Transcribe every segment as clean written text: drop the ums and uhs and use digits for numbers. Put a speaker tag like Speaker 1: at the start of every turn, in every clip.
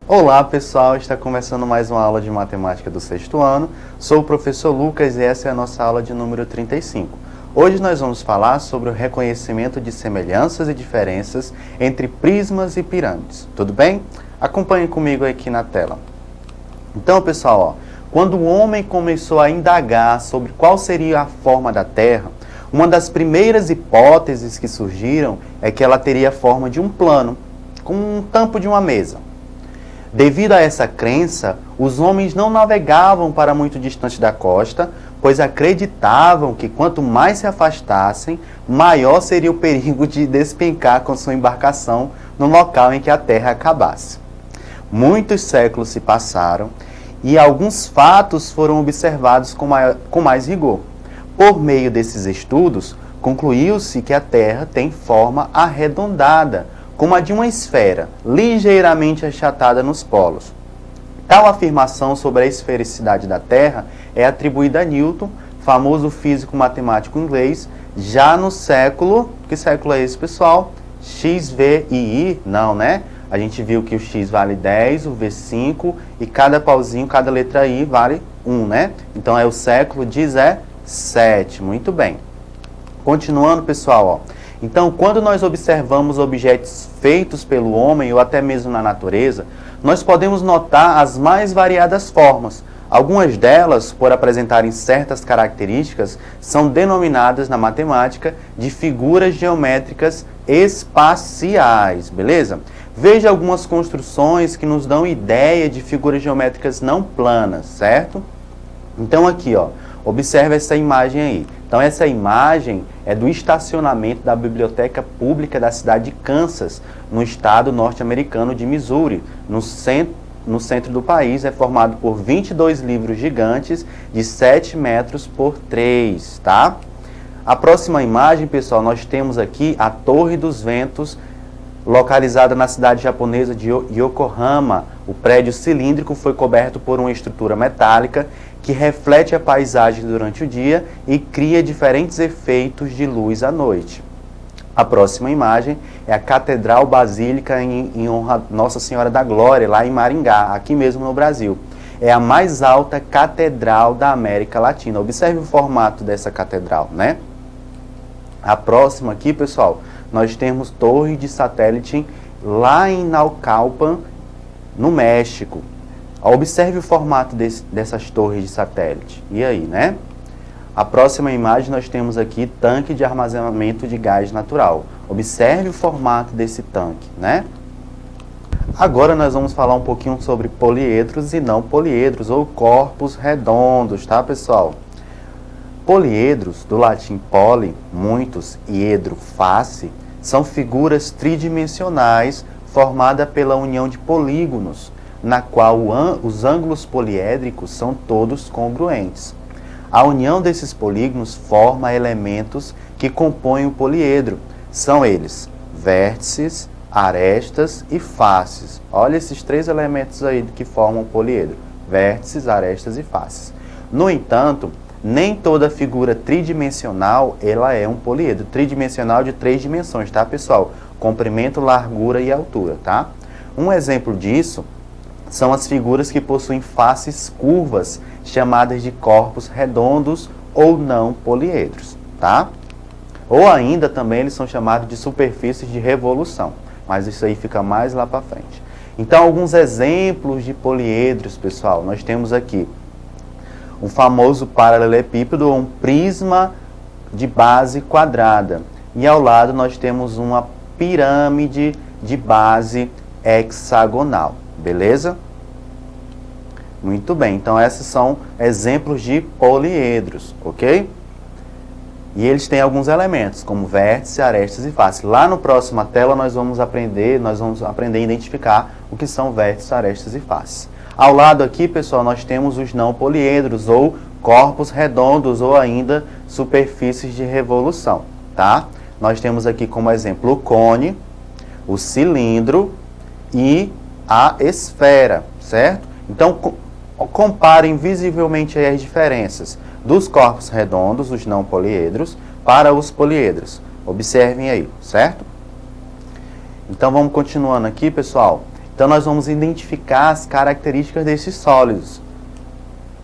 Speaker 1: Olá pessoal, está começando mais uma aula de matemática do sexto ano. Sou o professor Lucas e essa é a nossa aula de número 35. Hoje nós vamos falar sobre o reconhecimento de semelhanças e diferenças entre prismas e pirâmides. Tudo bem? Acompanhem comigo aqui na tela. Então pessoal, quando o homem começou a indagar sobre qual seria a forma da Terra, uma das primeiras hipóteses que surgiram é que ela teria a forma de um plano, com um tampo de uma mesa. Devido a essa crença, os homens não navegavam para muito distante da costa, pois acreditavam que quanto mais se afastassem, maior seria o perigo de despencar com sua embarcação no local em que a Terra acabasse. Muitos séculos se passaram e alguns fatos foram observados com mais rigor. Por meio desses estudos, concluiu-se que a Terra tem forma arredondada, como a de uma esfera, ligeiramente achatada nos polos. Tal afirmação sobre a esfericidade da Terra é atribuída a Newton, famoso físico matemático inglês, já no século... Que século é esse, pessoal? X, V e I? Não, né? A gente viu que o X vale 10, o V 5 e cada pauzinho, cada letra I vale 1, né? Então é o século 17. Muito bem. Continuando, pessoal, ó. Então, quando nós observamos objetos feitos pelo homem ou até mesmo na natureza, nós podemos notar as mais variadas formas. Algumas delas, por apresentarem certas características, são denominadas na matemática de figuras geométricas espaciais, beleza? Veja algumas construções que nos dão ideia de figuras geométricas não planas, certo? Então aqui, ó, observe essa imagem aí. Então essa imagem é do estacionamento da Biblioteca Pública da cidade de Kansas, no estado norte-americano de Missouri, no centro do país. É formado por 22 livros gigantes de 7 metros por 3, tá? A próxima imagem, pessoal, nós temos aqui a Torre dos Ventos, localizada na cidade japonesa de Yokohama. O prédio cilíndrico foi coberto por uma estrutura metálica que reflete a paisagem durante o dia e cria diferentes efeitos de luz à noite. A próxima imagem é a Catedral Basílica em honra a Nossa Senhora da Glória, lá em Maringá, aqui mesmo no Brasil. É a mais alta catedral da América Latina. Observe o formato dessa catedral, né? A próxima aqui, pessoal, nós temos torre de satélite lá em Naucalpan, no México. Observe o formato dessas torres de satélite. E aí, né? A próxima imagem nós temos aqui tanque de armazenamento de gás natural. Observe o formato desse tanque, né? Agora nós vamos falar um pouquinho sobre poliedros e não poliedros, ou corpos redondos, tá, pessoal? Poliedros, do latim poli, muitos, e edro, face, são figuras tridimensionais formadas pela união de polígonos, na qual os ângulos poliédricos são todos congruentes. A união desses polígonos forma elementos que compõem o poliedro. São eles vértices, arestas e faces. Olha esses três elementos aí que formam o poliedro: vértices, arestas e faces. No entanto, nem toda figura tridimensional ela é um poliedro. Tridimensional de 3 dimensões, tá, pessoal? Comprimento, largura e altura, tá? Um exemplo disso são as figuras que possuem faces curvas, chamadas de corpos redondos ou não poliedros, tá? Ou ainda também eles são chamados de superfícies de revolução, mas isso aí fica mais lá para frente. Então, alguns exemplos de poliedros, pessoal, nós temos aqui um famoso paralelepípedo ou um prisma de base quadrada. E ao lado nós temos uma pirâmide de base hexagonal. Beleza? Muito bem, então esses são exemplos de poliedros, ok? E eles têm alguns elementos, como vértice, arestas e faces. Lá no próxima tela nós vamos aprender a identificar o que são vértices, arestas e faces. Ao lado aqui, pessoal, nós temos os não poliedros, ou corpos redondos, ou ainda superfícies de revolução, tá? Nós temos aqui como exemplo o cone, o cilindro e a esfera, certo? Então, comparem visivelmente as diferenças dos corpos redondos, os não poliedros, para os poliedros. Observem aí, certo? Então, vamos continuando aqui, pessoal. Então, nós vamos identificar as características desses sólidos.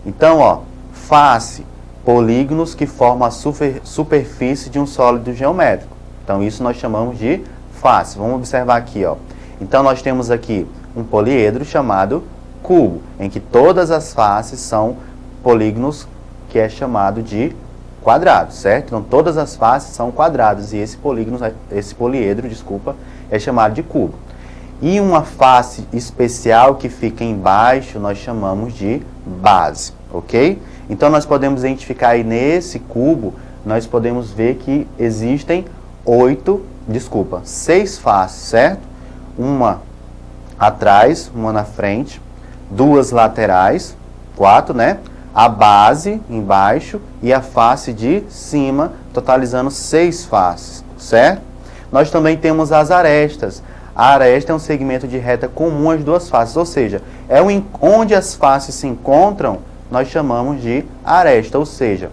Speaker 1: Então, ó, face, polígonos que formam a superfície de um sólido geométrico. Então, isso nós chamamos de face. Vamos observar aqui, ó. Então, nós temos aqui um poliedro chamado cubo, em que todas as faces são polígonos, que é chamado de quadrado, certo? Então, todas as faces são quadrados e esse poliedro, é chamado de cubo. E uma face especial que fica embaixo, nós chamamos de base, ok? Então, nós podemos identificar aí nesse cubo, nós podemos ver que existem 6 faces, certo? Uma atrás, uma na frente, 2 laterais, 4, né? A base embaixo e a face de cima, totalizando 6 faces, certo? Nós também temos as arestas. A aresta é um segmento de reta comum às duas faces, ou seja, onde as faces se encontram, nós chamamos de aresta, ou seja,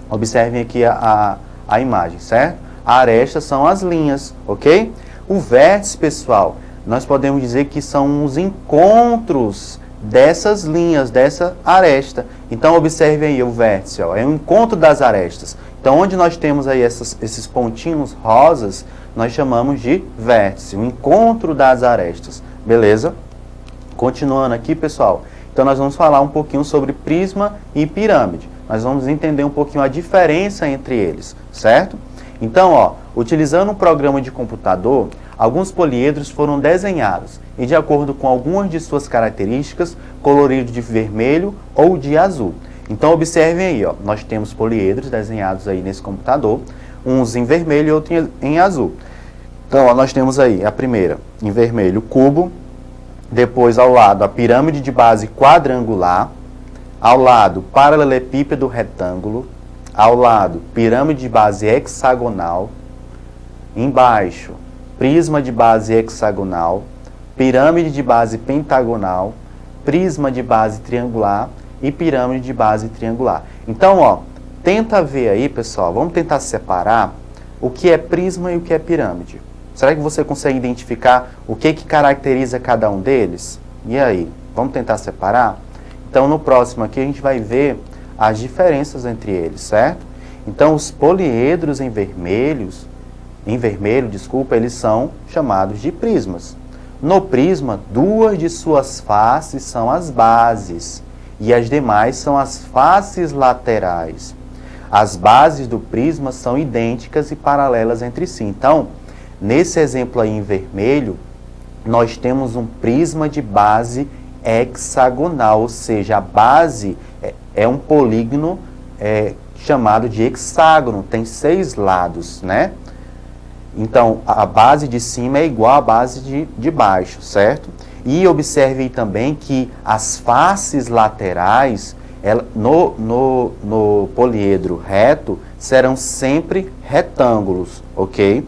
Speaker 1: observem aqui a imagem, certo? A aresta são as linhas, ok? O vértice, pessoal, nós podemos dizer que são os encontros dessas linhas, dessa aresta. Então, observem aí o vértice, ó, é o encontro das arestas. Então, onde nós temos aí esses pontinhos rosas, nós chamamos de vértice, o encontro das arestas. Beleza? Continuando aqui, pessoal. Então, nós vamos falar um pouquinho sobre prisma e pirâmide. Nós vamos entender um pouquinho a diferença entre eles, certo? Então, ó, utilizando um programa de computador, alguns poliedros foram desenhados e, de acordo com algumas de suas características, colorido de vermelho ou de azul. Então, observem aí, ó, nós temos poliedros desenhados aí nesse computador, uns em vermelho e outros em azul. Então, ó, nós temos aí a primeira, em vermelho, cubo, depois ao lado a pirâmide de base quadrangular, ao lado paralelepípedo retângulo, ao lado pirâmide de base hexagonal, embaixo prisma de base hexagonal, pirâmide de base pentagonal, prisma de base triangular e pirâmide de base triangular. Então, ó, tenta ver aí, pessoal, vamos tentar separar o que é prisma e o que é pirâmide. Será que você consegue identificar o que caracteriza cada um deles? E aí, vamos tentar separar? Então, no próximo aqui, a gente vai ver as diferenças entre eles, certo? Então, os poliedros em vermelho, eles são chamados de prismas. No prisma, 2 de suas faces são as bases e as demais são as faces laterais. As bases do prisma são idênticas e paralelas entre si. Então, nesse exemplo aí em vermelho, nós temos um prisma de base hexagonal, ou seja, a base é um polígono chamado de hexágono, tem 6 lados, né? Então, a base de cima é igual à base de baixo, certo? E observe também que as faces laterais, no poliedro reto, serão sempre retângulos, ok?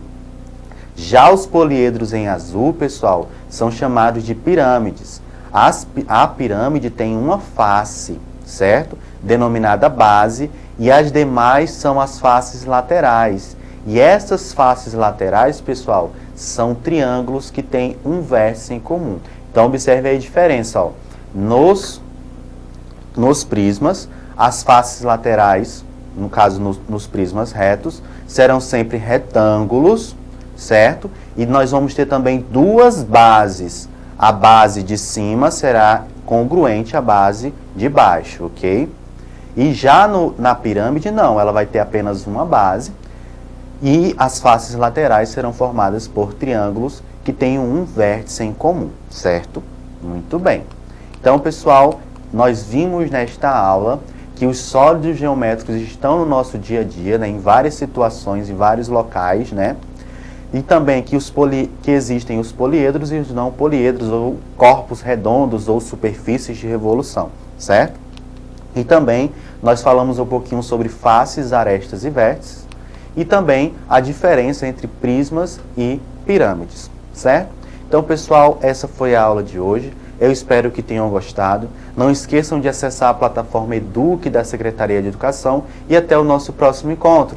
Speaker 1: Já os poliedros em azul, pessoal, são chamados de pirâmides. A pirâmide tem uma face, certo? Denominada base, e as demais são as faces laterais. E essas faces laterais, pessoal, são triângulos que têm um vértice em comum. Então, observe aí a diferença, ó. Nos prismas, as faces laterais, no caso nos prismas retos, serão sempre retângulos, certo? E nós vamos ter também 2 bases. A base de cima será congruente à base de baixo, ok? E já na pirâmide, não, ela vai ter apenas uma base. E as faces laterais serão formadas por triângulos que tenham um vértice em comum, certo? Muito bem. Então, pessoal, nós vimos nesta aula que os sólidos geométricos estão no nosso dia a dia, né, em várias situações, em vários locais, né? E também que existem os poliedros e os não poliedros, ou corpos redondos ou superfícies de revolução, certo? E também nós falamos um pouquinho sobre faces, arestas e vértices, e também a diferença entre prismas e pirâmides, certo? Então, pessoal, essa foi a aula de hoje. Eu espero que tenham gostado. Não esqueçam de acessar a plataforma Eduque da Secretaria de Educação e até o nosso próximo encontro.